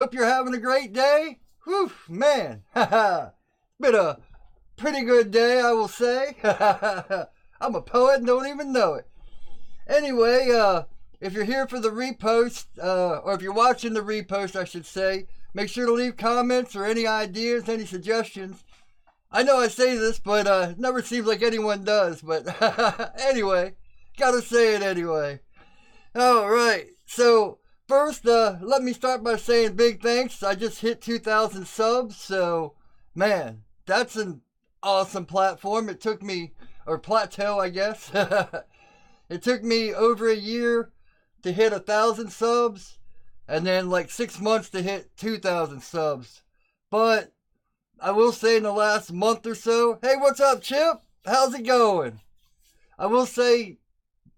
Hope you're having a great day. Whew, man. Been a pretty good day, I will say. I'm a poet and don't even know it. Anyway, if you're here for the repost, or if you're watching the repost, I should say, make sure to leave comments or any ideas, any suggestions. I know I say this, but it never seems like anyone does. But anyway, gotta say it anyway. All right. So first, let me start by saying big thanks. I just hit 2,000 subs, so man, that's an awesome platform. It took me, or plateau, I guess. It took me over a year to hit 1,000 subs, and then like 6 months to hit 2,000 subs. But I will say in the last month or so, hey, what's up, Chip? How's it going? I will say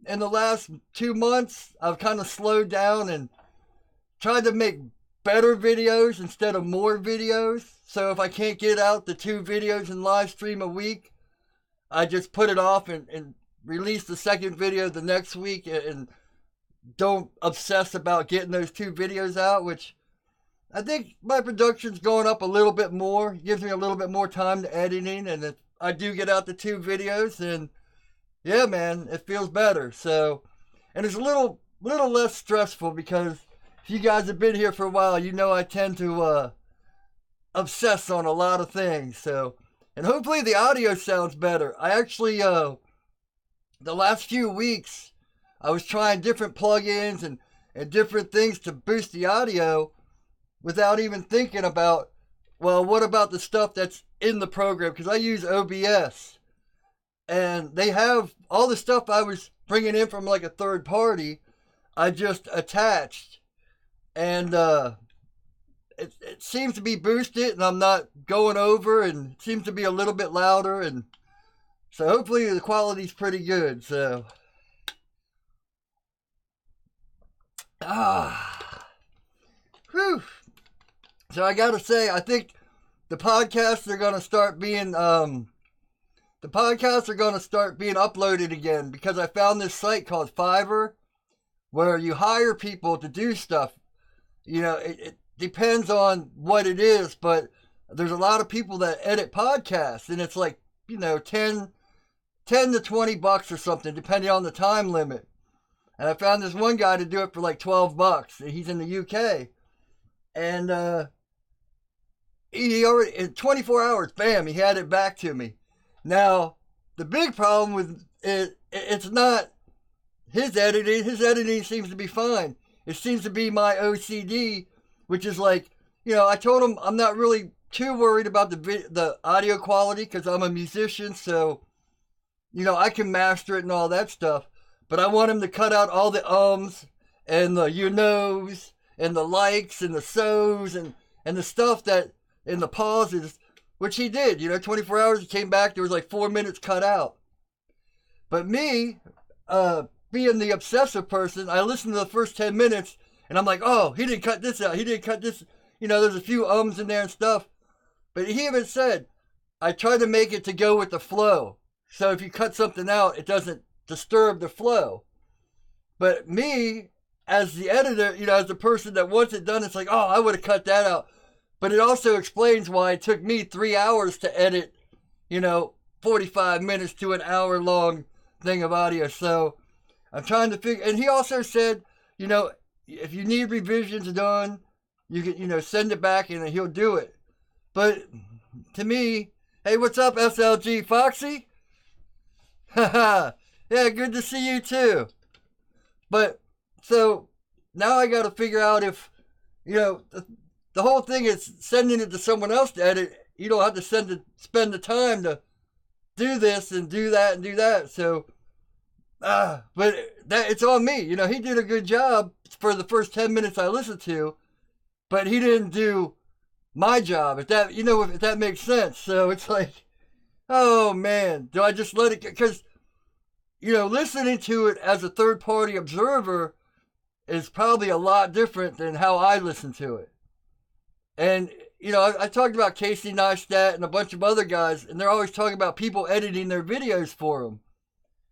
in the last 2 months, I've kind of slowed down and tried to make better videos instead of more videos. So if I can't get out the 2 videos and live stream a week, I just put it off and release the second video the next week and don't obsess about getting those 2 videos out, which I think my production's going up a little bit more. It gives me a little bit more time to editing, and if I do get out the 2 videos, then yeah, man, it feels better. So, and it's a little less stressful because if you guys have been here for a while, you know I tend to obsess on a lot of things. So, and hopefully the audio sounds better. I actually the last few weeks I was trying different plugins and different things to boost the audio without even thinking about, well, what about the stuff that's in the program? Because I use OBS. And they have all the stuff I was bringing in from like a third party, I just attached. And it seems to be boosted, and I'm not going over, and it seems to be a little bit louder. And so hopefully the quality's pretty good. So, whew. So I gotta say, I think the podcasts are gonna start being uploaded again because I found this site called Fiverr where you hire people to do stuff. You know, it depends on what it is, but there's a lot of people that edit podcasts, and it's like, you know, 10 to $20 or something, depending on the time limit. And I found this one guy to do it for like $12. He's in the UK. And he already, in 24 hours, bam, he had it back to me. Now, the big problem with it, it's not his editing. His editing seems to be fine. It seems to be my OCD, which is like, you know, I told him I'm not really too worried about the audio quality because I'm a musician, so, you know, I can master it and all that stuff. But I want him to cut out all the ums and the you knows and the likes and the so's and the stuff that in the pauses, which he did. You know, 24 hours, he came back, there was like 4 minutes cut out. But me, being the obsessive person, I listened to the first 10 minutes and I'm like, oh, he didn't cut this out. He didn't cut this. You know, there's a few ums in there and stuff. But he even said, I try to make it to go with the flow. So if you cut something out, it doesn't disturb the flow. But me, as the editor, you know, as the person that wants it done, it's like, oh, I would have cut that out. But it also explains why it took me 3 hours to edit, you know, 45 minutes to an hour long thing of audio. So I'm trying to figure, and he also said, you know, if you need revisions done, you can, you know, send it back and he'll do it. But to me, hey, what's up, SLG Foxy? Haha. Yeah, good to see you too. But so now I got to figure out if, you know, the whole thing is sending it to someone else to edit. You don't have to spend the time to do this and do that and do that. So, but that it's on me. You know, he did a good job for the first 10 minutes I listened to, but he didn't do my job. If that, you know, if that makes sense. So it's like, oh man, do I just let it? Because, you know, listening to it as a third party observer is probably a lot different than how I listen to it. And, you know, I talked about Casey Neistat and a bunch of other guys, and they're always talking about people editing their videos for them.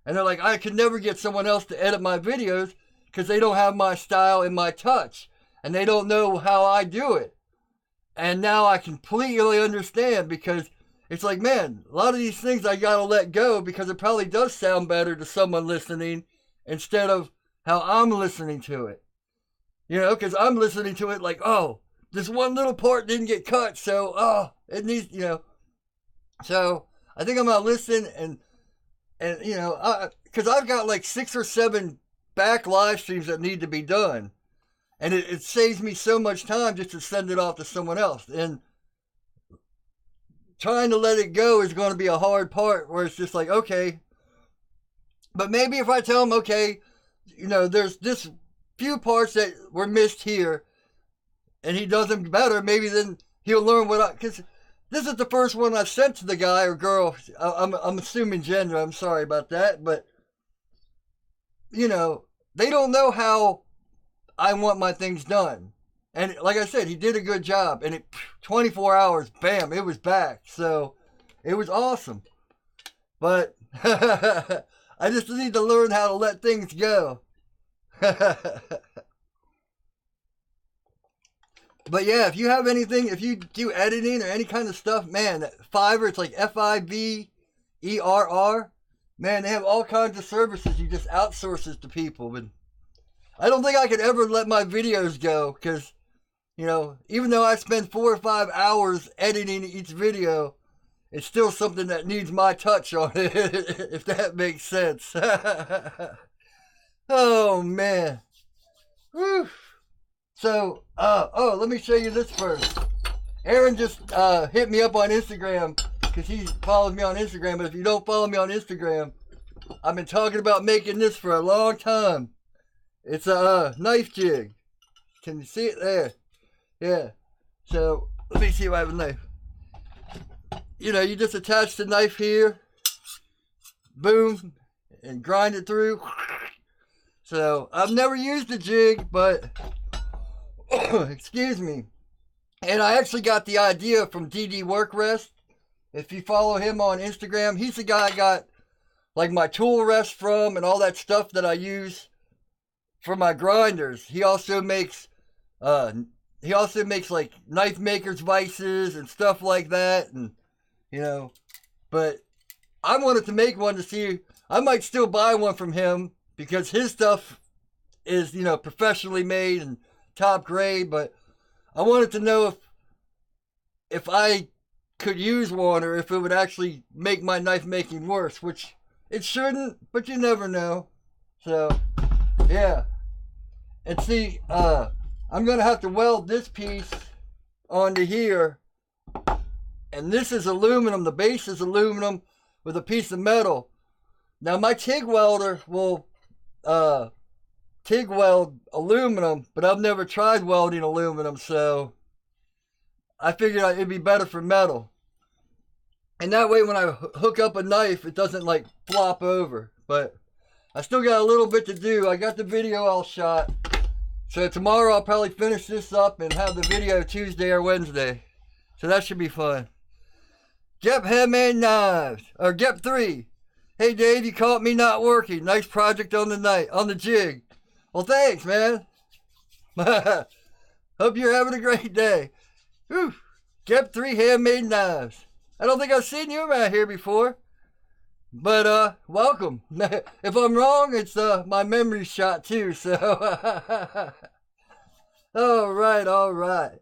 And they're like, I could never get someone else to edit my videos because they don't have my style and my touch. and they don't know how I do it. And now I completely understand, because it's like, man, a lot of these things I gotta let go because it probably does sound better to someone listening instead of how I'm listening to it. You know, because I'm listening to it like, oh, this one little part didn't get cut, so, oh, it needs, you know. So I think I'm gonna listen and you know, because I've got like 6 or 7 back live streams that need to be done. And it saves me so much time just to send it off to someone else. And trying to let it go is going to be a hard part, where it's just like, okay. But maybe if I tell him, okay, you know, there's this few parts that were missed here, and he does them better, maybe then he'll learn because this is the first one I've sent to the guy or girl. I'm assuming gender. I'm sorry about that. But, you know, they don't know how I want my things done. And like I said, he did a good job. And 24 hours, bam, it was back. So it was awesome. But I just need to learn how to let things go. But yeah, if you have anything, if you do editing or any kind of stuff, man, Fiverr, it's like Fiverr. Man, they have all kinds of services. You just outsource it to people. But I don't think I could ever let my videos go, because, you know, even though I spend 4 or 5 hours editing each video, it's still something that needs my touch on it, if that makes sense. Oh, man. Whew. So, let me show you this first. Aaron just hit me up on Instagram, because he follows me on Instagram. But if you don't follow me on Instagram, I've been talking about making this for a long time. It's a knife jig. Can you see it there? Yeah. So, let me see if I have a knife. You know, you just attach the knife here. Boom. And grind it through. So, I've never used a jig, but excuse me. And I actually got the idea from DD Workrest. If you follow him on Instagram, he's the guy I got like my tool rest from and all that stuff that I use for my grinders. He also makes like knife maker's vices and stuff like that, and you know, but I wanted to make one to see. I might still buy one from him because his stuff is, you know, professionally made and top grade, but I wanted to know if I could use one, or if it would actually make my knife making worse, which it shouldn't, but you never know. So yeah. And see, I'm gonna have to weld this piece onto here, and this is aluminum. The base is aluminum with a piece of metal. Now my TIG welder will TIG weld aluminum, but I've never tried welding aluminum, so I figured it'd be better for metal. And that way when I hook up a knife, it doesn't like flop over. But I still got a little bit to do. I got the video all shot. So tomorrow I'll probably finish this up and have the video Tuesday or Wednesday. So that should be fun. Gep Handmade Knives, or Gep 3. Hey Dave, you caught me not working. Nice project on the jig. Well, thanks, man. Hope you're having a great day. Whew. Gep 3 Handmade Knives. I don't think I've seen you around here before. But, welcome. If I'm wrong, it's, my memory shot too, so. Alright.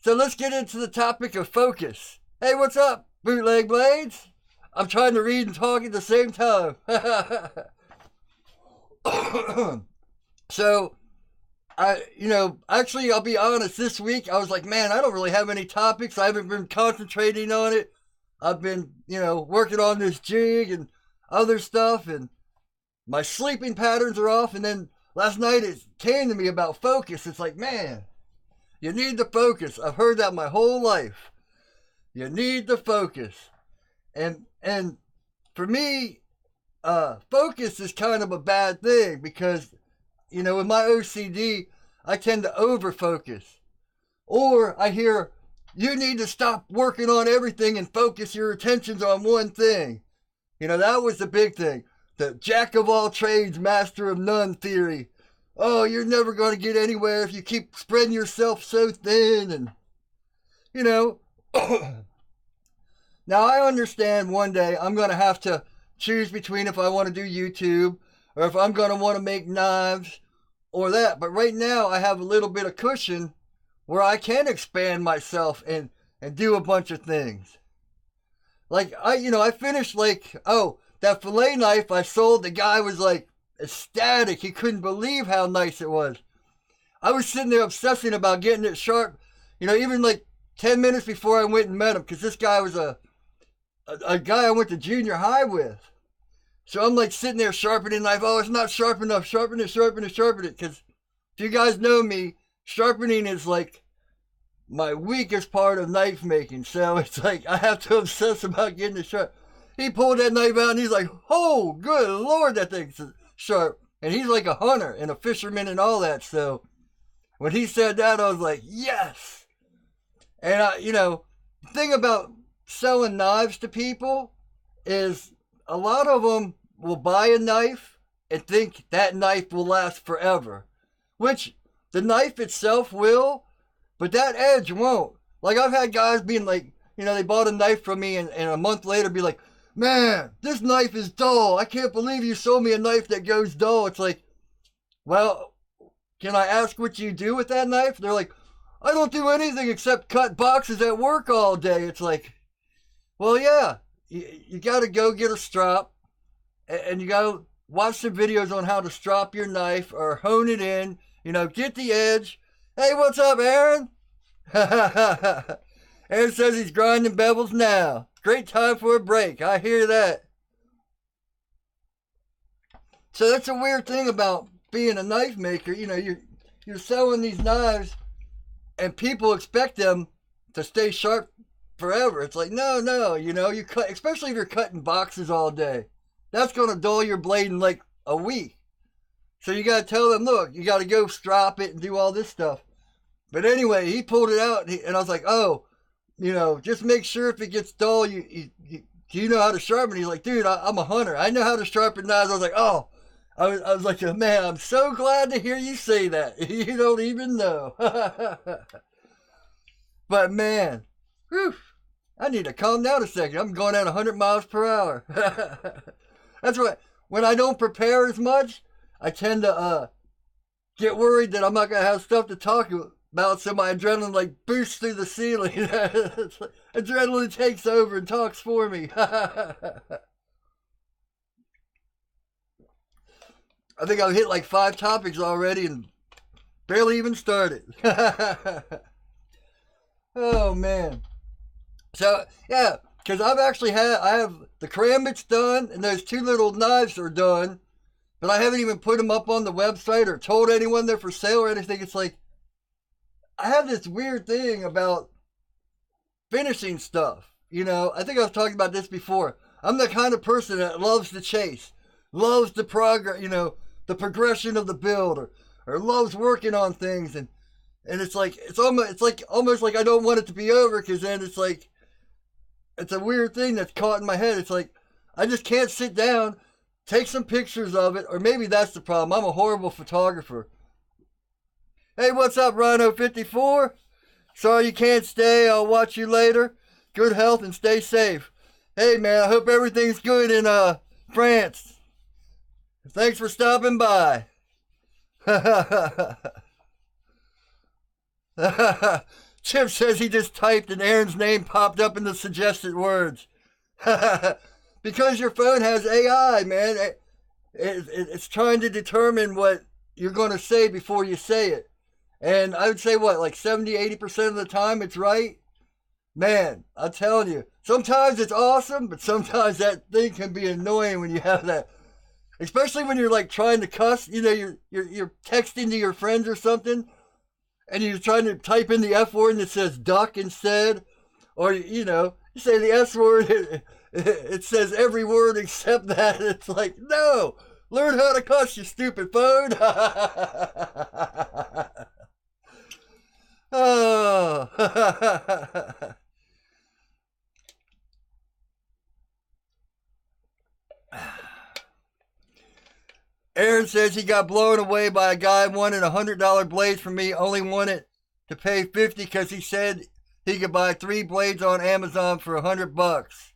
So let's get into the topic of focus. Hey, what's up, Bootleg Blades? I'm trying to read and talk at the same time. So, actually, I'll be honest, this week, I was like, man, I don't really have any topics. I haven't been concentrating on it. I've been, working on this jig and other stuff, and my sleeping patterns are off. And then last night it came to me about focus. It's like, man, you need to focus. I've heard that my whole life. You need to focus. And for me, focus is kind of a bad thing because, with my OCD, I tend to over-focus. Or I hear, you need to stop working on everything and focus your attentions on one thing. That was the big thing. The jack of all trades, master of none theory. oh, you're never going to get anywhere if you keep spreading yourself so thin. And, you know, now I understand one day I'm going to have to choose between if I want to do YouTube or if I'm going to want to make knives or that. But right now I have a little bit of cushion where I can expand myself and do a bunch of things. Like I finished that fillet knife I sold. The guy was like ecstatic. He couldn't believe how nice it was. I was sitting there obsessing about getting it sharp. Even like 10 minutes before I went and met him, because this guy was a guy I went to junior high with. So I'm like sitting there sharpening the knife. Oh, it's not sharp enough. Sharpen it, sharpen it, sharpen it. Because if you guys know me, sharpening is like my weakest part of knife making. So it's like I have to obsess about getting it sharp. He pulled that knife out and he's like, oh, good Lord, that thing's sharp. And he's like a hunter and a fisherman and all that. So when he said that, I was like, yes. And, the thing about selling knives to people is a lot of them will buy a knife and think that knife will last forever, which the knife itself will, but that edge won't. Like, I've had guys being like, they bought a knife from me and a month later be like, man, this knife is dull. I can't believe you sold me a knife that goes dull. It's like, well, can I ask what you do with that knife? They're like, I don't do anything except cut boxes at work all day. It's like, well, yeah, you got to go get a strop and you got to watch some videos on how to strop your knife or hone it in, get the edge. Hey, what's up, Aaron? Aaron says he's grinding bevels now. Great time for a break. I hear that. So that's a weird thing about being a knife maker. You're selling these knives and people expect them to stay sharp forever. It's like, no, you cut, especially if you're cutting boxes all day. That's going to dull your blade in like a week. So you got to tell them, look, you got to go strop it and do all this stuff. But anyway, he pulled it out and I was like, oh, just make sure if it gets dull, do you know how to sharpen? He's like, dude, I'm a hunter. I know how to sharpen knives. I was like, oh, I was like, man, I'm so glad to hear you say that. You don't even know. But man, whew, I need to calm down a second. I'm going at 100 miles per hour. That's right. When I don't prepare as much, I tend to get worried that I'm not going to have stuff to talk about, so my adrenaline like boosts through the ceiling. Adrenaline takes over and talks for me. I think I've hit like 5 topics already and barely even started. Oh man. So yeah, because I have the karambits done and those 2 little knives are done, but I haven't even put them up on the website or told anyone they're for sale or anything. It's like, I have this weird thing about finishing stuff. I think I was talking about this before. I'm the kind of person that loves the chase, loves the progress, the progression of the build, or loves working on things, and it's like almost like I don't want it to be over, because then it's like it's a weird thing that's caught in my head. It's like I just can't sit down, take some pictures of it, or maybe that's the problem. I'm a horrible photographer. Hey, what's up, Rhino54? Sorry you can't stay. I'll watch you later. Good health and stay safe. Hey, man, I hope everything's good in France. Thanks for stopping by. Chip says he just typed and Aaron's name popped up in the suggested words. Because your phone has AI, man. It's trying to determine what you're going to say before you say it. And I would say, like 70, 80% of the time it's right? Man, I'm telling you. Sometimes it's awesome, but sometimes that thing can be annoying when you have that. Especially when you're like trying to cuss. You're texting to your friends or something, and you're trying to type in the F word and it says duck instead. Or, you say the S word, it says every word except that. It's like, no, learn how to cuss, you stupid phone. Oh. Aaron says he got blown away by a guy wanting $100 blades from me, only wanted to pay 50 because he said he could buy 3 blades on Amazon for $100.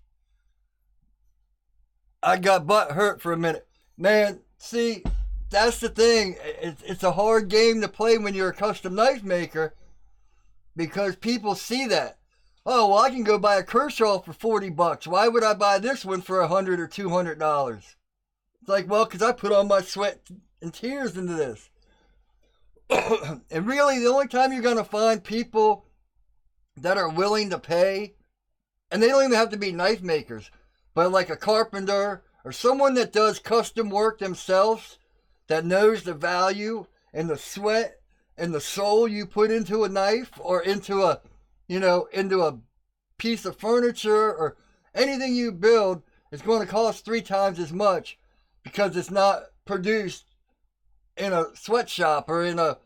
I got butt hurt for a minute. Man, see, that's the thing. It's a hard game to play when you're a custom knife maker because people see that. Oh, well, I can go buy a Kershaw for $40. Why would I buy this one for $100 or $200? It's like, well, because I put all my sweat and tears into this. And really, the only time you're going to find people that are willing to pay, and they don't even have to be knife makers, but like a carpenter or someone that does custom work themselves, that knows the value and the sweat and the soul you put into a knife or into a, into a piece of furniture or anything you build is going to cost 3 times as much because it's not produced in a sweatshop or in a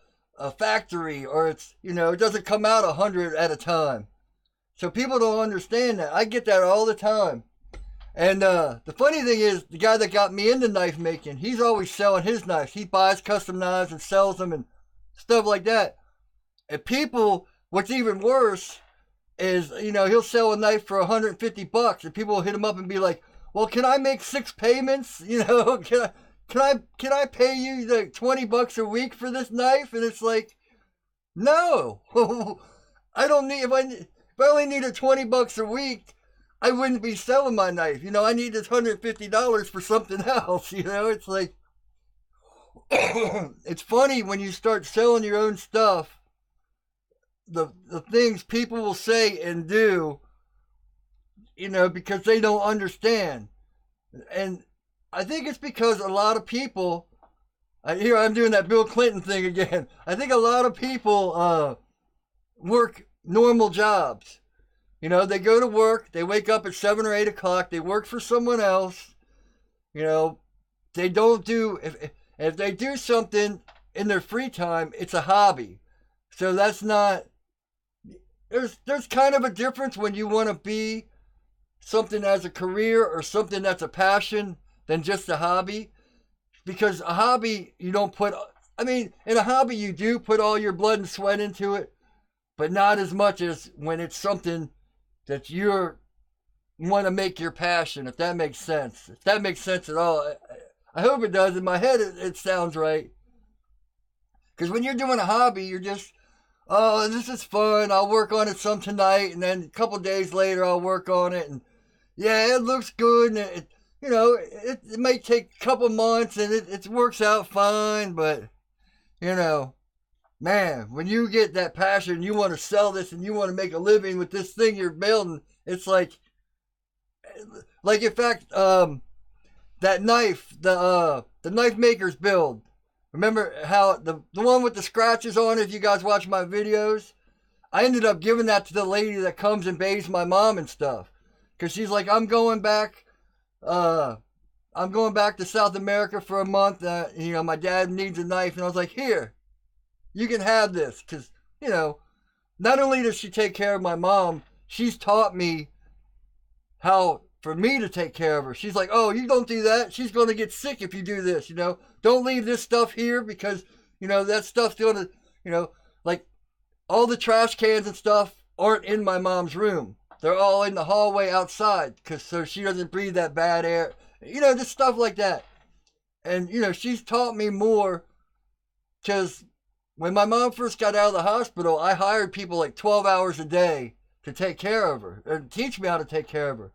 factory, or it's, it doesn't come out 100 at a time. So people don't understand that. I get that all the time. And the funny thing is, the guy that got me into knife making, he's always selling his knives. He buys custom knives and sells them and stuff like that. And people, what's even worse is, he'll sell a knife for $150, and people will hit him up and be like, well, can I make 6 payments? Can I pay you like $20 a week for this knife? And it's like, no, I don't need, if I only needed $20 a week, I wouldn't be selling my knife. I need this $150 for something else. It's like, it's funny when you start selling your own stuff, the things people will say and do, because they don't understand. And I think it's because a lot of people, here I'm doing that Bill Clinton thing again. I think a lot of people work normal jobs. They go to work, they wake up at 7 or 8 o'clock, they work for someone else. They don't do, if they do something in their free time, it's a hobby. So that's not, there's kind of a difference when you want to be something as a career or something that's a passion than just a hobby. Because a hobby, you don't put, in a hobby you do put all your blood and sweat into it, but not as much as when it's something that you want to make your passion, if that makes sense. If that makes sense at all. I hope it does. In my head, it sounds right. Because when you're doing a hobby, you're just, oh, this is fun. I'll work on it some tonight, and then a couple days later, I'll work on it, and yeah, it looks good, and it may take a couple months, and it works out fine, but, man, when you get that passion, you want to sell this, and you want to make a living with this thing you're building, it's like in fact, that knife, the knife makers build. Remember how the one with the scratches on it, if you guys watch my videos, I ended up giving that to the lady that comes and bathes my mom and stuff. Because she's like, I'm going back to South America for a month. My dad needs a knife. And I was like, here, you can have this. Because, not only does she take care of my mom, she's taught me how for me to take care of her. She's like, oh, you don't do that. She's going to get sick if you do this, Don't leave this stuff here because, that stuff's going to, like all the trash cans and stuff aren't in my mom's room. They're all in the hallway outside so she doesn't breathe that bad air. Just stuff like that. And, she's taught me more because when my mom first got out of the hospital, I hired people like 12 hours a day to take care of her or teach me how to take care of her.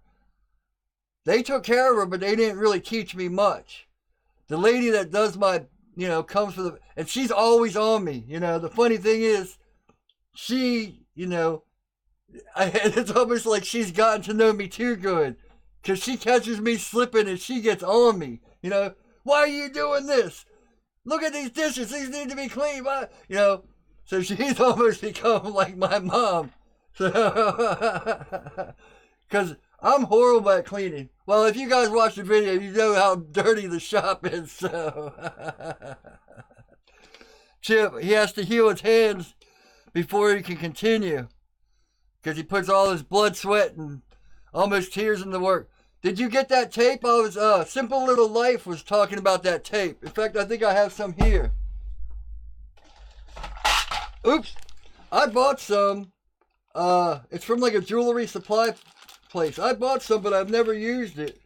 They took care of her, but they didn't really teach me much. The lady that does my, comes for and she's always on me. The funny thing is, she, it's almost like she's gotten to know me too good. Because she catches me slipping and she gets on me. Why are you doing this? Look at these dishes. These need to be clean. So she's almost become like my mom. So, because I'm horrible at cleaning. Well, if you guys watch the video, you know how dirty the shop is. So, Chip, he has to heal his hands before he can continue. Because he puts all his blood, sweat, and almost tears into work. Did you get that tape? I was, Simple Little Life was talking about that tape. In fact, I think I have some here. Oops. I bought some. It's from like a jewelry supply place. I bought some, but I've never used it.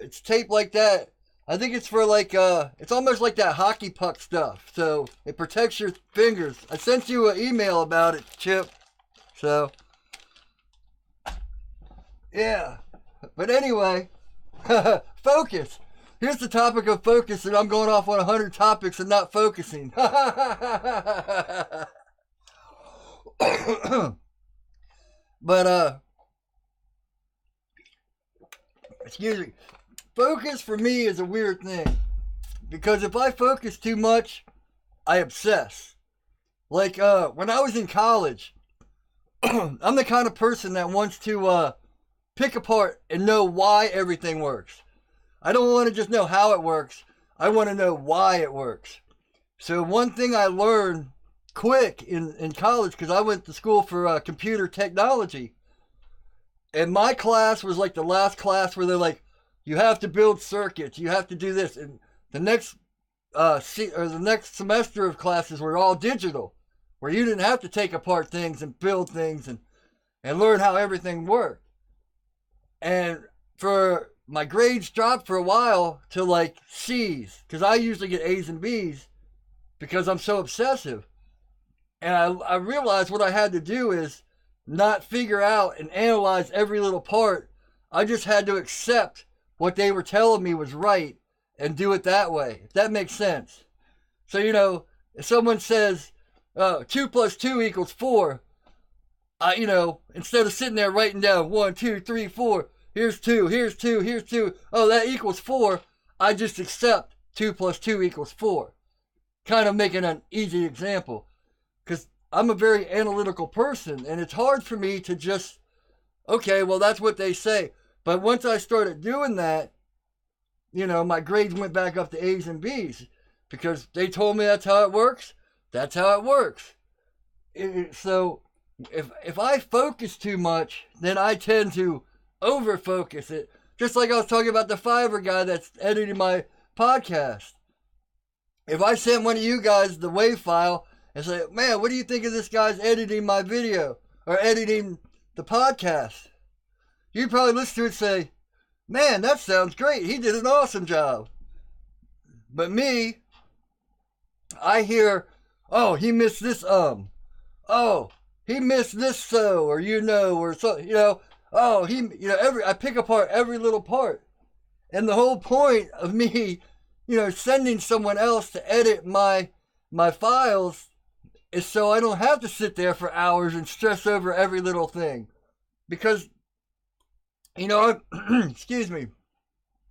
It's taped like that. I think it's for like, it's almost like that hockey puck stuff. So it protects your fingers. I sent you an email about it, Chip. So, yeah. But anyway, focus. Here's the topic of focus, and I'm going off on 100 topics and not focusing. But, excuse me. Focus for me is a weird thing. Because if I focus too much, I obsess. Like, when I was in college, I'm the kind of person that wants to, pick apart and know why everything works. I don't want to just know how it works. I want to know why it works. So one thing I learned quick in college, because I went to school for computer technology, and my class was like the last class where they're like, you have to build circuits, you have to do this, and the next the next semester of classes were all digital, where you didn't have to take apart things and build things and learn how everything worked. And for my grades dropped for a while to like C's, because I usually get A's and B's because I'm so obsessive. And I realized what I had to do is not figure out and analyze every little part. I just had to accept what they were telling me was right and do it that way, if that makes sense. So, you know, if someone says 2 plus 2 equals 4, instead of sitting there writing down 1, 2, 3, 4, here's 2, here's 2, here's 2, oh, that equals 4, I just accept 2 plus 2 equals 4. Kind of making an easy example. Because I'm a very analytical person, and it's hard for me to just, okay, well, that's what they say. But once I started doing that, my grades went back up to A's and B's. Because they told me that's how it works, that's how it works. So if I focus too much, then I tend to over-focus it. Just like I was talking about the Fiverr guy that's editing my podcast. If I sent one of you guys the WAV file and say, man, what do you think of this guy's editing my video or editing the podcast? You'd probably listen to it and say, man, that sounds great. He did an awesome job. But me, I hear, oh, he missed this, oh, he missed this so, or or so, oh, I pick apart every little part. And the whole point of me, sending someone else to edit my files is so I don't have to sit there for hours and stress over every little thing. Because, excuse me,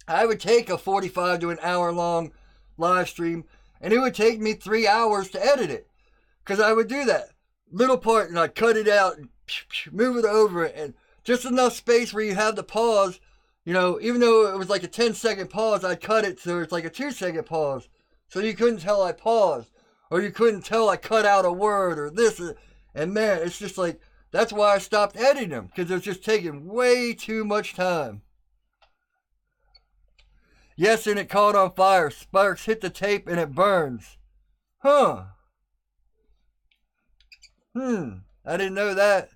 I would take a 45 to an hour long live stream, and it would take me 3 hours to edit it. Because I would do that little part, and I'd cut it out and move it over, and just enough space where you have the pause. Even though it was like a 10-second pause, I'd cut it so it's like a 2-second pause. So you couldn't tell I paused. Or you couldn't tell I cut out a word or this. And man, it's just like, that's why I stopped editing them. Because it was just taking way too much time. Yes, and it caught on fire. Sparks hit the tape and it burns. Huh. I didn't know that.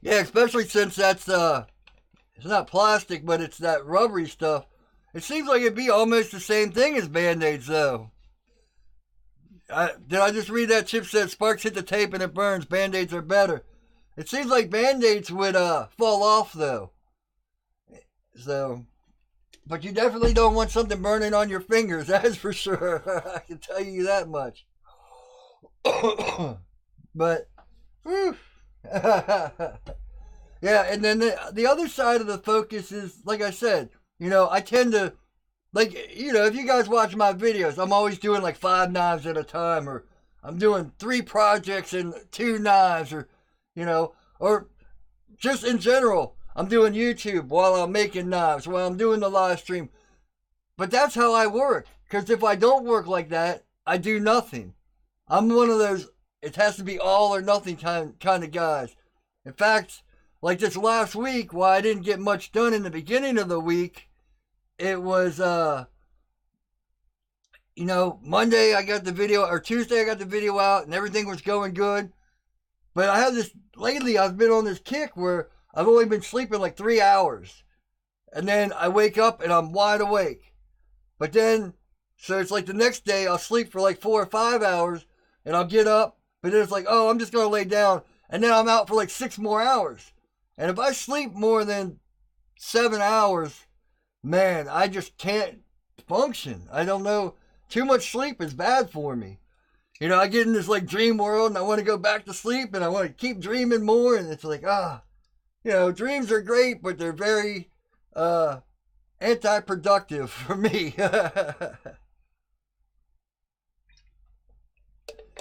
Yeah, especially since that's, it's not plastic, but it's that rubbery stuff. It seems like it'd be almost the same thing as Band-Aids, though. Did I just read that? Chip said sparks hit the tape and it burns. Band-Aids are better. It seems like Band-Aids would fall off, though. So, but you definitely don't want something burning on your fingers, that's for sure. I can tell you that much. But, whew. Yeah, and then the other side of the focus is, like I said, I tend to, like, if you guys watch my videos, I'm always doing like 5 knives at a time, or I'm doing 3 projects and 2 knives, or, or just in general, I'm doing YouTube while I'm making knives, while I'm doing the live stream. But that's how I work, because if I don't work like that, I do nothing. I'm one of those it has to be all or nothing kind of guys. In fact, like this last week, while I didn't get much done in the beginning of the week, it was Monday I got the video, or Tuesday I got the video out, and everything was going good. But I have this, lately I've been on this kick where I've only been sleeping like 3 hours. And then I wake up and I'm wide awake. But then, so it's like the next day I'll sleep for like 4 or 5 hours and I'll get up. But then it's like, oh, I'm just going to lay down. And then I'm out for like 6 more hours. And if I sleep more than 7 hours, man, I just can't function. I don't know. Too much sleep is bad for me. I get in this like dream world and I want to go back to sleep and I want to keep dreaming more. And it's like, dreams are great, but they're very anti-productive for me.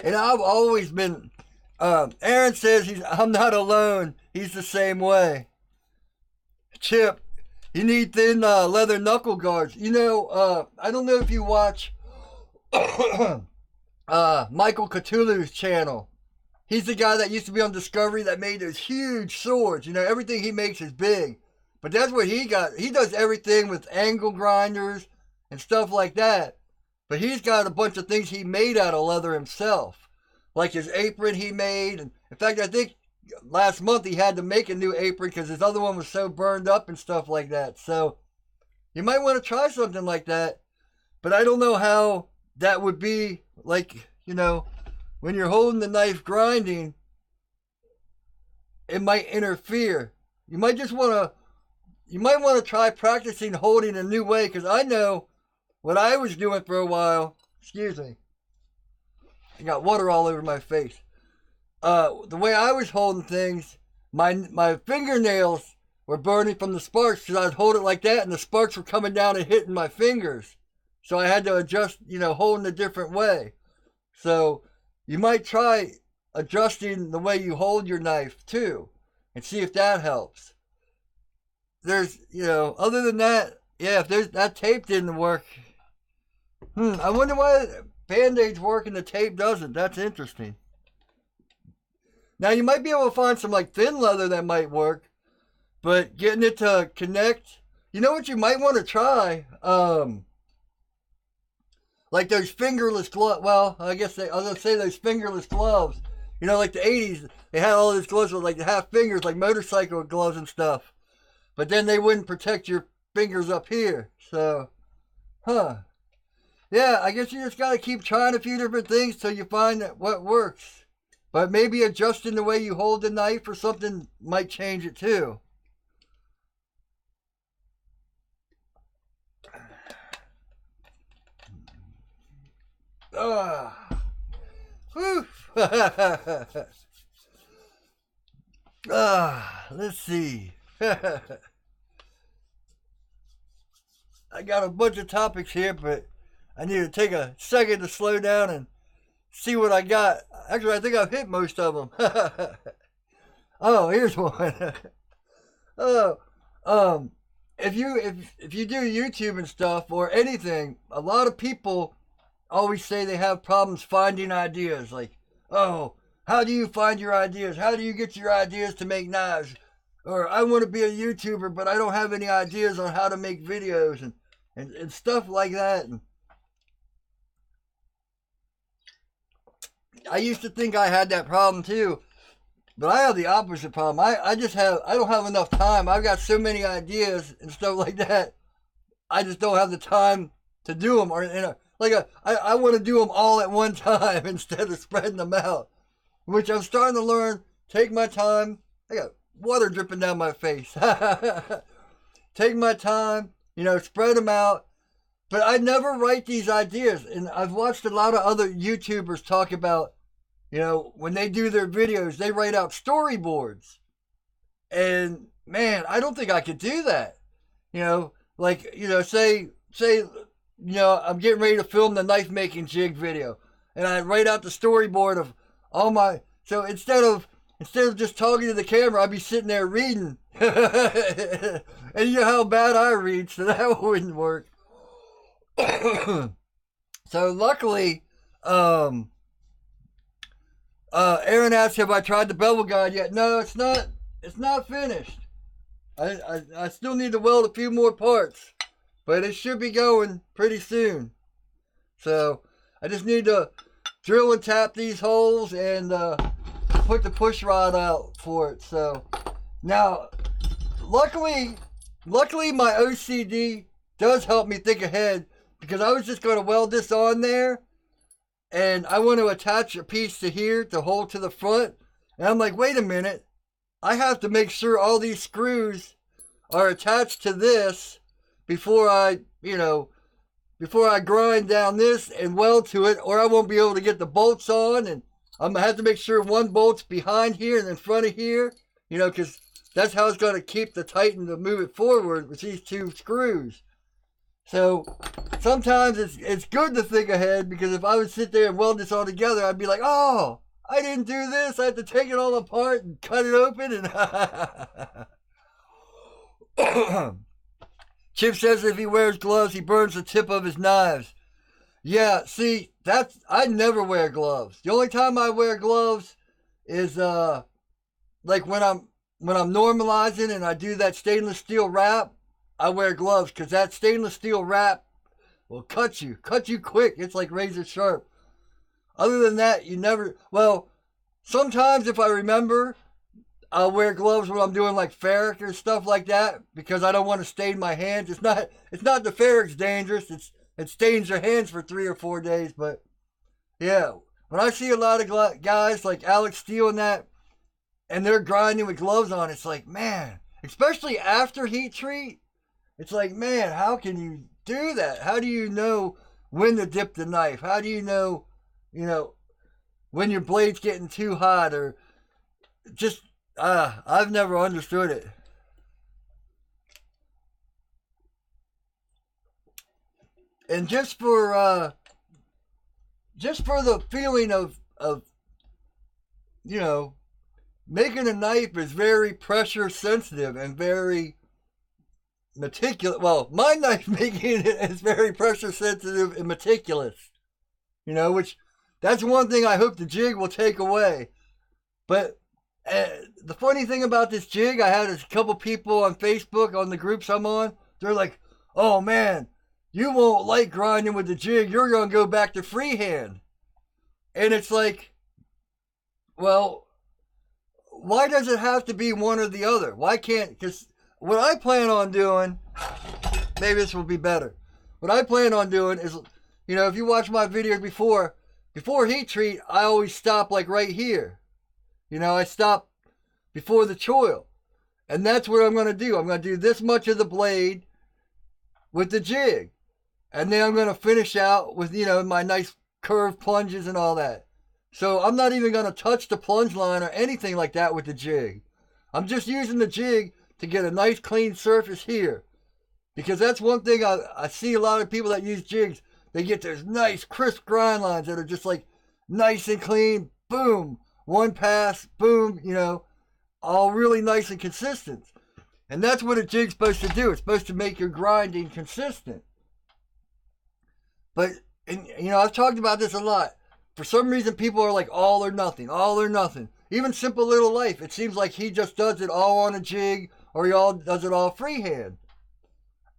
And I've always been, Aaron says I'm not alone. He's the same way. Chip, you need thin leather knuckle guards. I don't know if you watch Michael Cthulhu's channel. He's the guy that used to be on Discovery that made those huge swords. Everything he makes is big. But that's what he got. He does everything with angle grinders and stuff like that. But he's got a bunch of things he made out of leather himself. Like his apron he made. And in fact, I think last month he had to make a new apron because his other one was so burned up and stuff like that. So you might want to try something like that. But I don't know how that would be like, when you're holding the knife grinding, it might interfere. You might want to try practicing holding a new way, because I know what I was doing for a while. Excuse me. I got water all over my face. The way I was holding things, my fingernails were burning from the sparks because I would hold it like that and the sparks were coming down and hitting my fingers. So I had to adjust, holding a different way. So you might try adjusting the way you hold your knife too and see if that helps. There's, other than that, yeah, if that tape didn't work, I wonder why Band-Aids work and the tape doesn't. That's interesting. Now you might be able to find some like thin leather that might work, but getting it to connect, you know what you might want to try? Like those fingerless gloves. Well, I was going to say those fingerless gloves. Like the 80s, they had all those gloves with like the half fingers, like motorcycle gloves and stuff. But then they wouldn't protect your fingers up here. So, yeah, I guess you just got to keep trying a few different things till you find what works. But maybe adjusting the way you hold the knife or something might change it too. Let's see. I got a bunch of topics here, but I need to take a second to slow down and see what I got. Actually, I think I've hit most of them. Oh, here's one. If you do YouTube and stuff or anything, a lot of people always say they have problems finding ideas. Like, oh, how do you find your ideas? How do you get your ideas to make knives? Or I want to be a YouTuber, but I don't have any ideas on how to make videos and stuff like that. And I used to think I had that problem too, but I have the opposite problem. I don't have enough time. I've got so many ideas and stuff like that. I just don't have the time to do them. I want to do them all at one time instead of spreading them out, which I'm starting to learn. Take my time. I got water dripping down my face. Take my time, spread them out. But I never write these ideas. And I've watched a lot of other YouTubers talk about, when they do their videos, they write out storyboards. And man, I don't think I could do that. Say, I'm getting ready to film the knife making jig video. And I write out the storyboard of all my, so instead of just talking to the camera, I'd be sitting there reading. And you know how bad I read, so that wouldn't work. So luckily, Aaron asked, have I tried the bevel guide yet? No, it's not. It's not finished. I still need to weld a few more parts, but it should be going pretty soon. So I just need to drill and tap these holes and put the push rod out for it. So now, luckily my OCD does help me think ahead, because I was just going to weld this on there, and I want to attach a piece to here to hold to the front, and I'm like, wait a minute, I have to make sure all these screws are attached to this before I grind down this and weld to it, or I won't be able to get the bolts on, and I'm going to have to make sure one bolt's behind here and in front of here, because that's how it's going to keep the tighten to move it forward with these two screws. So sometimes it's good to think ahead, because if I would sit there and weld this all together, I'd be like, oh, I didn't do this. I had to take it all apart and cut it open. And Chip says if he wears gloves, he burns the tip of his knives. Yeah, see, I never wear gloves. The only time I wear gloves is like when I'm normalizing and I do that stainless steel wrap. I wear gloves, because that stainless steel wrap will cut you quick. It's like razor sharp. Other than that, you never, well, sometimes if I remember, I'll wear gloves when I'm doing like ferric or stuff like that, because I don't want to stain my hands. It's not the ferric's dangerous. It stains your hands for 3 or 4 days. But yeah, when I see a lot of guys like Alex Steele and that, and they're grinding with gloves on, it's like, man, especially after heat treat, it's like, man, how can you do that? How do you know when to dip the knife? How do you know, when your blade's getting too hot, or just, I've never understood it. And just for the feeling of making a knife is very pressure sensitive and very meticulous. Well, my knife making it is very pressure sensitive and meticulous. Which that's one thing I hope the jig will take away. But the funny thing about this jig, I had a couple people on Facebook on the groups I'm on. They're like, "Oh man, you won't like grinding with the jig. You're gonna go back to freehand." And it's like, well, why does it have to be one or the other? Why can't? Because what I plan on doing, maybe this will be better. What I plan on doing is, if you watch my videos before heat treat, I always stop like right here. I stop before the choil. And that's what I'm going to do. I'm going to do this much of the blade with the jig. And then I'm going to finish out with, my nice curved plunges and all that. So I'm not even going to touch the plunge line or anything like that with the jig. I'm just using the jig to get a nice clean surface here. Because that's one thing I see a lot of people that use jigs. They get those nice crisp grind lines that are just like nice and clean. Boom. One pass. Boom. All really nice and consistent. And that's what a jig's supposed to do. It's supposed to make your grinding consistent. But, I've talked about this a lot. For some reason, people are like all or nothing. All or nothing. Even Simple Little Life. It seems like he just does it all on a jig, or he does it all freehand.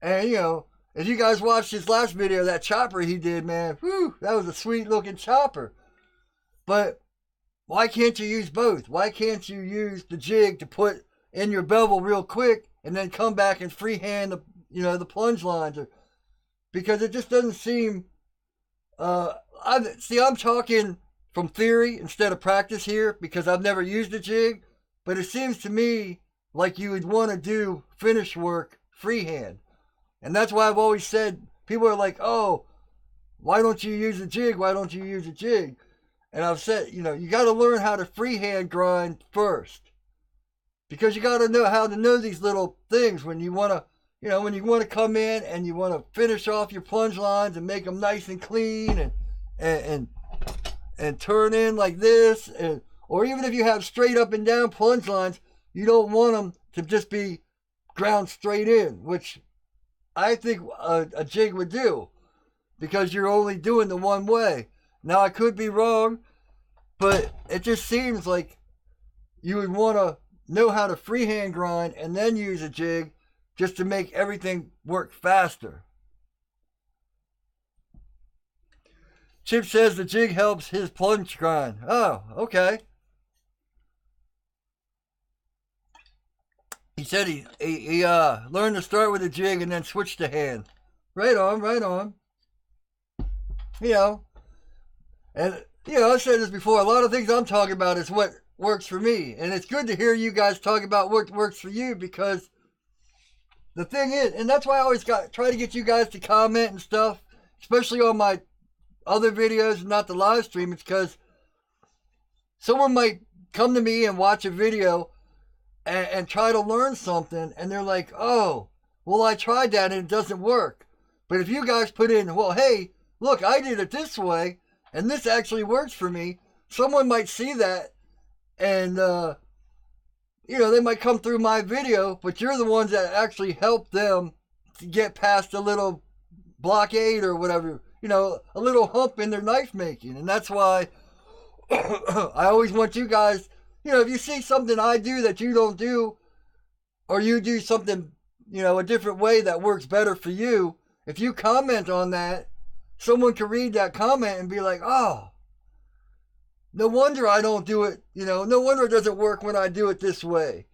And, if you guys watched his last video, that chopper he did, man, whew, that was a sweet looking chopper. But why can't you use both? Why can't you use the jig to put in your bevel real quick and then come back and freehand the plunge lines? Because it just doesn't seem, I'm talking from theory instead of practice here, because I've never used a jig, but it seems to me like you would want to do finish work freehand. And that's why I've always said, people are like, oh, why don't you use a jig? Why don't you use a jig? And I've said, you got to learn how to freehand grind first. Because you got to know how to know these little things when you want to come in and you want to finish off your plunge lines and make them nice and clean and turn in like this. Or even if you have straight up and down plunge lines, you don't want them to just be ground straight in, which I think a jig would do, because you're only doing the one way. Now, I could be wrong, But it just seems like you would want to know how to freehand grind and then use a jig just to make everything work faster. Chip says the jig helps his plunge grind. Oh, okay. He said he learned to start with a jig and then switch to hand. Right on, right on. You know, and I've said this before. A lot of things I'm talking about is what works for me, and it's good to hear you guys talk about what works for you, because the thing is, and that's why I always try to get you guys to comment and stuff, especially on my other videos, not the live stream. It's because someone might come to me and watch a video and try to learn something, and they're like, oh, well, I tried that and it doesn't work. But if you guys put in, well, hey, look, I did it this way, and this actually works for me, someone might see that, and, they might come through my video, but you're the ones that actually help them to get past a little blockade or whatever, a little hump in their knife making. And that's why I always want you guys, if you see something I do that you don't do, or you do something, a different way that works better for you, if you comment on that, someone can read that comment and be like, oh, no wonder I don't do it, no wonder it doesn't work when I do it this way.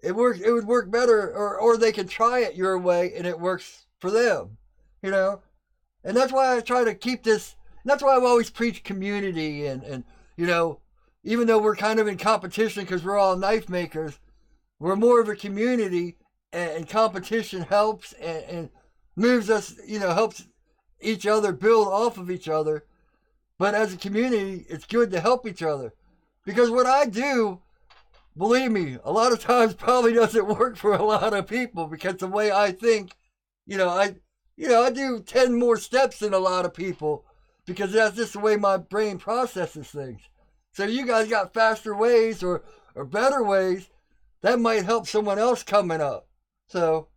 It would work better, or they can try it your way and it works for them, And that's why I try to keep this, that's why I've always preached community and even though we're kind of in competition because we're all knife makers, we're more of a community, and competition helps and moves us, helps each other build off of each other. But as a community, it's good to help each other. Because what I do, believe me, a lot of times probably doesn't work for a lot of people, because the way I think, I do 10 more steps than a lot of people, because that's just the way my brain processes things. So you guys got faster ways or better ways that might help someone else coming up. So,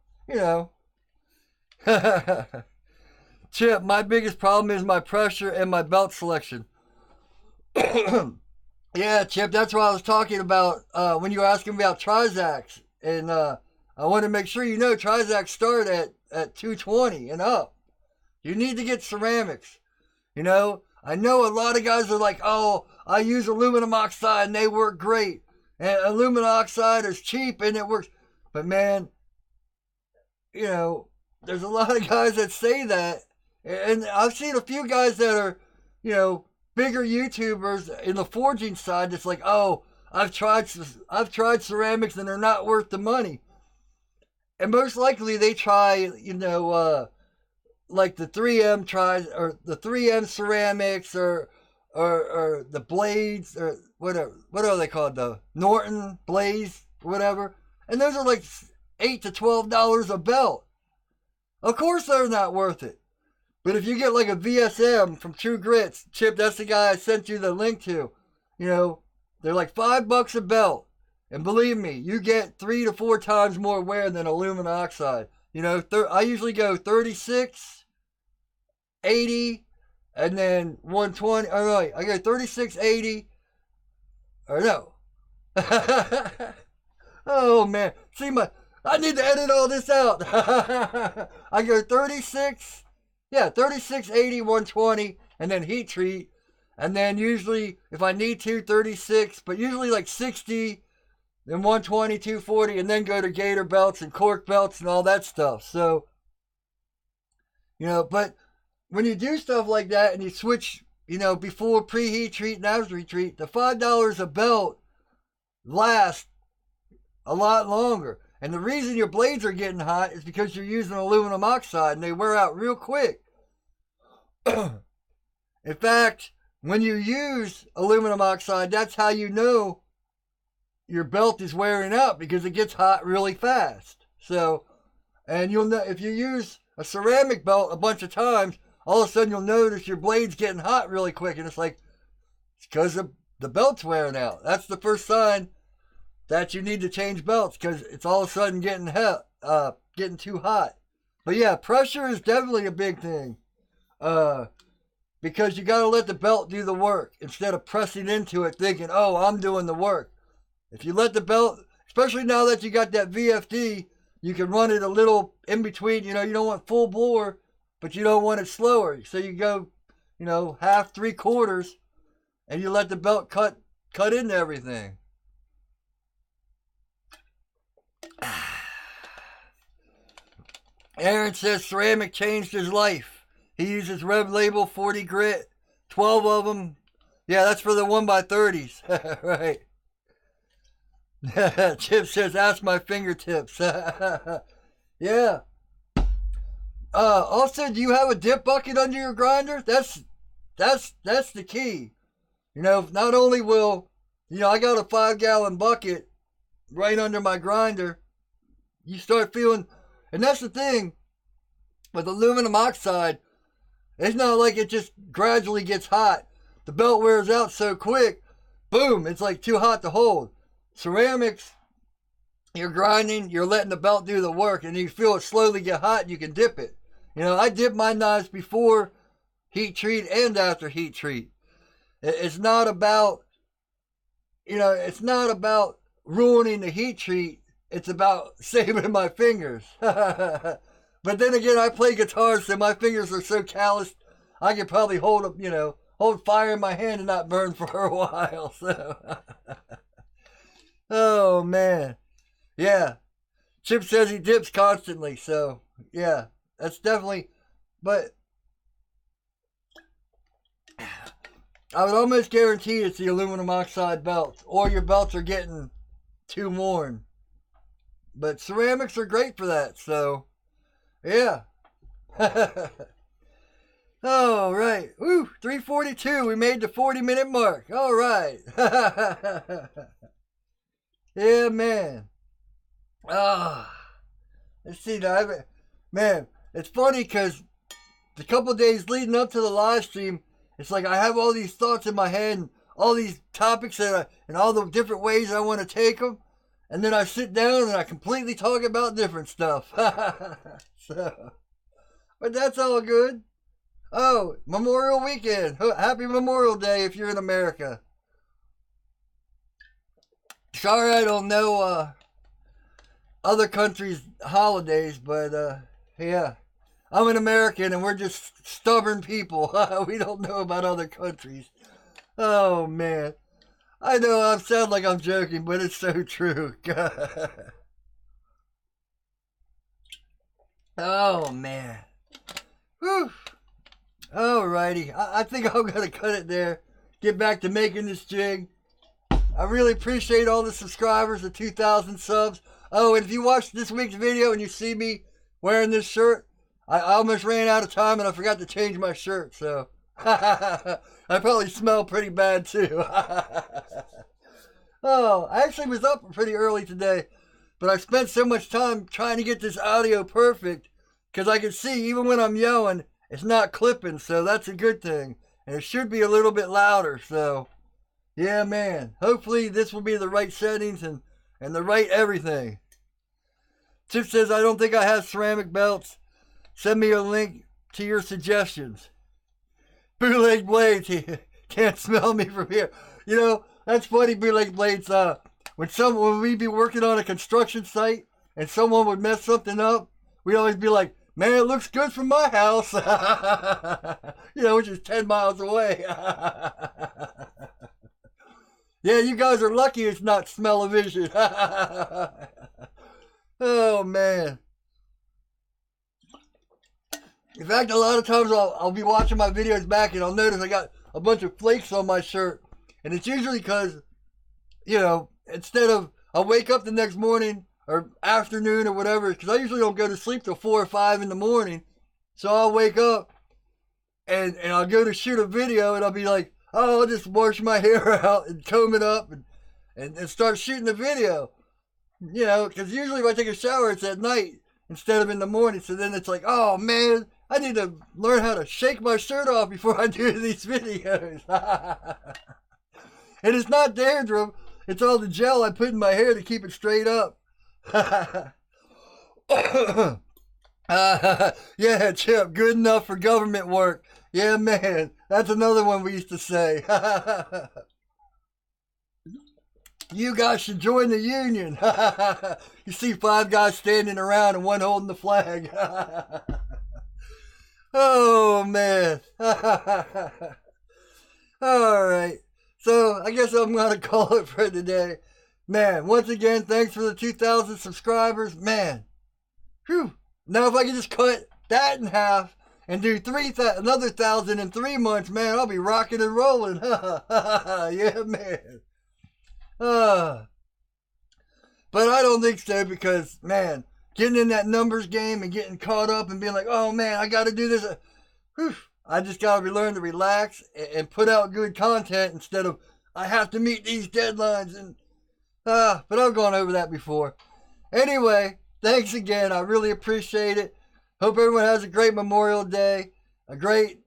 Chip, my biggest problem is my pressure and my belt selection. Yeah, Chip, that's what I was talking about when you were asking me about Trizacks. And I want to make sure Trizacks start at 220 and up. You need to get ceramics. I know a lot of guys are like, oh, I use aluminum oxide and they work great. And aluminum oxide is cheap and it works. But man, there's a lot of guys that say that. And I've seen a few guys that are, bigger YouTubers in the forging side that's like, oh, I've tried ceramics and they're not worth the money. And most likely they try, like the 3M or the 3M ceramics or the blades or whatever. What are they called? The Norton Blaze, whatever. And those are like $8 to $12 a belt. Of course they're not worth it. But if you get like a VSM from True Grits, Chip, that's the guy I sent you the link to. They're like $5 a belt. And believe me, you get 3 to 4 times more wear than aluminum oxide. I usually go 36, 80, and then 120. Oh, no, I go 36, 80. Or no. Oh, man. See, I need to edit all this out. I go 36. Yeah, 36, 80, 120, and then heat treat. And then usually, if I need to, 36, but usually like 60, then 120, 240, and then go to gator belts and cork belts and all that stuff. So, but when you do stuff like that and you switch, before preheat treat and after retreat, the $5 a belt lasts a lot longer. And the reason your blades are getting hot is because you're using aluminum oxide and they wear out real quick. In fact, when you use aluminum oxide, that's how you know your belt is wearing out, because it gets hot really fast. So, and you'll know if you use a ceramic belt a bunch of times, all of a sudden you'll notice your blade's getting hot really quick, and it's like, it's because the belt's wearing out. That's the first sign that you need to change belts, because it's all of a sudden getting too hot. But yeah, pressure is definitely a big thing. because you got to let the belt do the work instead of pressing into it thinking, oh, I'm doing the work. If you let the belt, especially now that you got that VFD, you can run it a little in between. You don't want full bore, but you don't want it slower. So you go, half, 3/4, and you let the belt cut into everything. Aaron says ceramic changed his life. He uses Rev Label 40 grit, 12 of them. Yeah, that's for the 1x30s. Right. Chip says, ask my fingertips. Yeah. Also, do you have a dip bucket under your grinder? That's the key. Not only will, I got a 5-gallon bucket right under my grinder. You start feeling, and that's the thing with aluminum oxide. It's not like it just gradually gets hot. The belt wears out so quick, boom, it's like too hot to hold. Ceramics, you're grinding, you're letting the belt do the work, and you feel it slowly get hot, and you can dip it. I dip my knives before heat treat and after heat treat. It's not about, it's not about ruining the heat treat. It's about saving my fingers. But then again, I play guitar, so my fingers are so calloused, I could probably hold fire in my hand and not burn for a while. So, oh man, yeah. Chip says he dips constantly, so yeah, that's definitely. But I would almost guarantee it's the aluminum oxide belts, or your belts are getting too worn. But ceramics are great for that, so yeah. All right. Woo, 3:42. We made the 40-minute mark. All right. Yeah, man. Let's see. Man, it's funny because the couple days leading up to the live stream, it's like I have all these thoughts in my head and all these topics and all the different ways I want to take them. And then I sit down and I completely talk about different stuff. So, but that's all good. Oh, Memorial Weekend. Happy Memorial Day if you're in America. Sorry I don't know other countries' holidays, but yeah. I'm an American and we're just stubborn people. We don't know about other countries. Oh, man. I know I sound like I'm joking, but it's so true. Oh, man. Whew. Alrighty. I think I'm going to cut it there. Get back to making this jig. I really appreciate all the subscribers, the 2,000 subs. Oh, and if you watched this week's video and you see me wearing this shirt, I almost ran out of time and I forgot to change my shirt, so I probably smell pretty bad too. Oh, I actually was up pretty early today, but I spent so much time trying to get this audio perfect because I can see even when I'm yelling, it's not clipping, so that's a good thing. And it should be a little bit louder, so yeah, man. Hopefully this will be the right settings and the right everything. Chip says, I don't think I have ceramic belts. Send me a link to your suggestions. Bootleg Blades, he can't smell me from here. That's funny, Bootleg Blades. When we'd be working on a construction site and someone would mess something up, we'd always be like, man, it looks good from my house. Which is 10 miles away. Yeah, you guys are lucky it's not smell-o-vision. Oh, man. In fact, a lot of times I'll be watching my videos back and I'll notice I got a bunch of flakes on my shirt. And it's usually because, instead of, I'll wake up the next morning or afternoon or whatever, because I usually don't go to sleep till 4 or 5 in the morning. So I'll wake up and I'll go to shoot a video and I'll be like, oh, I'll just wash my hair out and comb it up and start shooting the video. Because usually if I take a shower, it's at night instead of in the morning. So then it's like, oh, man, I need to learn how to shake my shirt off before I do these videos. And it's not dandruff. It's all the gel I put in my hair to keep it straight up. Yeah, Chip, good enough for government work. Yeah, man. That's another one we used to say. You guys should join the union. You see 5 guys standing around and one holding the flag. Oh, man. All right. So I guess I'm going to call it for today. Man, once again, thanks for the 2,000 subscribers. Man. Whew. Now if I can just cut that in half and do another 1,000 in 3 months, man, I'll be rocking and rolling. Yeah, man. But I don't think so because, man, getting in that numbers game and getting caught up and being like, oh, man, I got to do this. Whew, I just got to learn to relax and put out good content instead of I have to meet these deadlines. But I've gone over that before. Anyway, thanks again. I really appreciate it. Hope everyone has a great Memorial Day, a great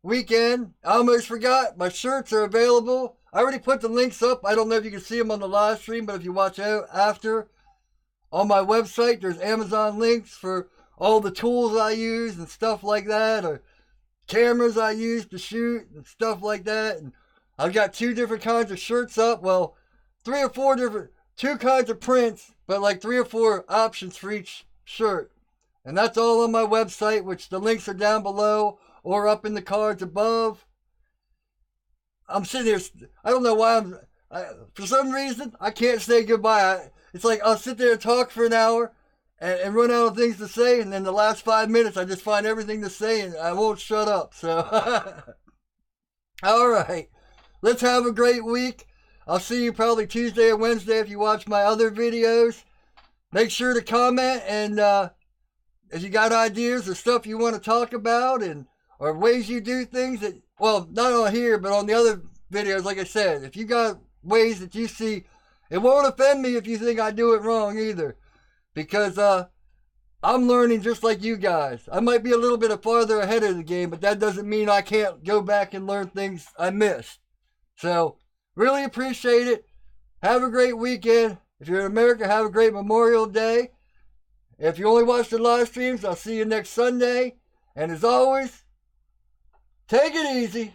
weekend. I almost forgot, my shirts are available. I already put the links up. I don't know if you can see them on the live stream, but if you watch out after, on my website, there's Amazon links for all the tools I use and stuff like that, or cameras I use to shoot and stuff like that. And I've got 2 different kinds of shirts up. Well, 3 or 4 different, 2 kinds of prints, but like 3 or 4 options for each shirt. And that's all on my website, which the links are down below or up in the cards above. I'm sitting here, I don't know why for some reason, I can't say goodbye. It's like I'll sit there and talk for an hour and run out of things to say, and then the last 5 minutes, I just find everything to say, and I won't shut up. So, all right, let's have a great week. I'll see you probably Tuesday or Wednesday if you watch my other videos. Make sure to comment, and if you got ideas or stuff you want to talk about, or ways you do things that, well, not on here, but on the other videos, like I said, if you got ways that you see, it won't offend me if you think I do it wrong either. Because I'm learning just like you guys. I might be a little bit farther ahead of the game, but that doesn't mean I can't go back and learn things I missed. So, really appreciate it. Have a great weekend. If you're in America, have a great Memorial Day. If you only watch the live streams, I'll see you next Sunday. And as always, take it easy.